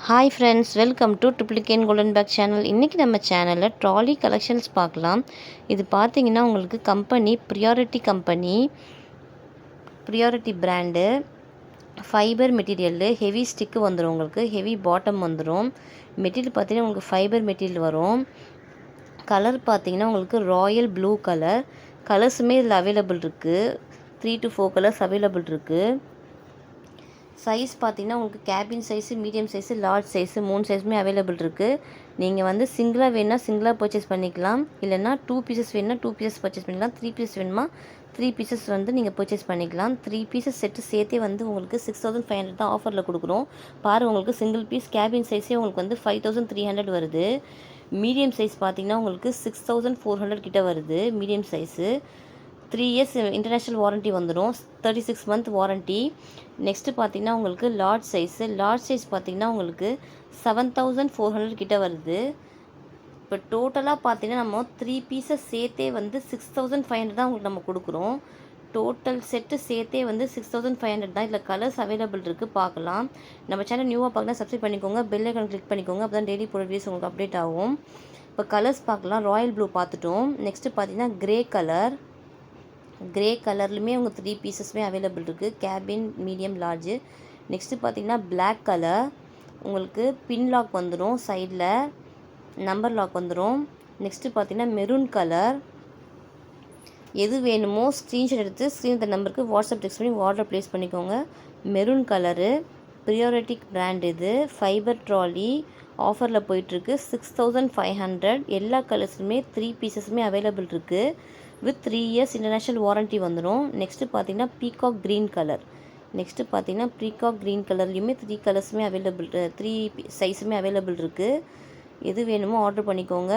Hi friends, welcome to Triplicane golden bag channel. இன்றைக்கி நம்ம சேனலில் ட்ராலி கலெக்ஷன்ஸ் பார்க்கலாம். இது பார்த்தீங்கன்னா உங்களுக்கு company priority brand fibre material. Heavy stick வந்துடும், உங்களுக்கு ஹெவி பாட்டம் வந்துடும். மெட்டீரியல் பார்த்தீங்கன்னா உங்களுக்கு ஃபைபர் மெட்டீரியல் வரும். கலர் பார்த்தீங்கன்னா உங்களுக்கு ராயல் ப்ளூ கலர்ஸுமே இதில் அவைலபிள் இருக்குது. 3 to 4 கலர்ஸ் அவைலபிள் இருக்குது. சைஸ் பார்த்தீங்கன்னா உங்களுக்கு cabin size, medium size, large size 3 சைஸுமே அவைலபிள் இருக்குது. நீங்கள் வந்து சிங்கிளாக வேணுன்னா சிங்கிளாக பர்ச்சேஸ் பண்ணிக்கலாம். இல்லைனா 2 பீசஸ் வேணுன்னா 2 பீசஸ் பர்ச்சேஸ் பண்ணிக்கலாம். 3 பீசஸ் வேணுமா 3 பீசஸ் வந்து நீங்கள் பர்ச்சேஸ் பண்ணிக்கலாம். 3 பீசஸ் செட்டு சேர்த்தே வந்து உங்களுக்கு 6500 தான் ஆஃபரில் கொடுக்குறோம். பாரு, உங்களுக்கு சிங்கிள் பீஸ் கேபின் சைஸே உங்களுக்கு வந்து 5300 வருது. மீடியம் சைஸ் பார்த்தீங்கன்னா உங்களுக்கு 6400 கிட்ட வருது. Medium size 3 years international warranty வந்துடும். 36 month வாரண்ட்டி. நெக்ஸ்ட்டு பார்த்தீங்கன்னா உங்களுக்கு லார்ஜ் சைஸ் பார்த்தீங்கன்னா உங்களுக்கு 7400 கிட்ட வருது. இப்போ டோட்டலாக பார்த்தீங்கன்னா நம்ம 3 பீசஸ் சேர்த்தே வந்து 6500 தான் உங்களுக்கு நம்ம கொடுக்குறோம். டோட்டல் செட்டு சேர்த்தே வந்து 6500 தான். இதில் கலர்ஸ் அவைலபிள் இருக்குது, பார்க்கலாம். நம்ம சேனல் நியூவாக பார்க்கலாம், சப்ஸ்கிரைப் பண்ணிக்கோங்க, பெல் ஐக்கான் கிளிக் பண்ணிக்கோங்க. அப்போ தான் டெய்லி போடுற வீடியோஸ் உங்களுக்கு அப்டேட் ஆகும். இப்போ கலர்ஸ் பார்க்கலாம். ராயல் ப்ளூ பார்த்துட்டோம். நெக்ஸ்ட்டு பார்த்தீங்கன்னா கிரே கலர்லையுமே உங்களுக்கு 3 பீசஸ்மே அவைலபிள் இருக்குது. Cabin, medium, large. நெக்ஸ்ட்டு பார்த்தீங்கன்னா பிளாக் கலர், உங்களுக்கு பின் லாக் வந்துடும், சைடில் நம்பர் லாக் வந்துடும். நெக்ஸ்ட்டு பார்த்தீங்கன்னா மெரூன் கலர். எது வேணுமோ ஸ்க்ரீன்ஷாட் எடுத்து ஸ்க்ரீன் நம்பருக்கு வாட்ஸ்அப் டெக்ஸ்ட் பண்ணி ஆர்டர் ப்ளேஸ் பண்ணிக்கோங்க. Maroon colour priority brand. இது ஃபைபர் ட்ராலி ஆஃபரில் போயிட்டுருக்கு. 6500. எல்லா கலர்ஸுமே 3 பீசஸுமே அவைலபிள் இருக்குது. வித் 3 years இன்டர்நேஷ்னல் வாரண்ட்டி வந்துடும். நெக்ஸ்ட்டு பார்த்தீங்கன்னா பீகாக் க்ரீன் கலர்லேயுமே 3 கலர்ஸுமே அவைலபிள், 3 சைஸுமே அவைலபிள் இருக்குது. எது வேணுமோ ஆர்டர் பண்ணிக்கோங்க.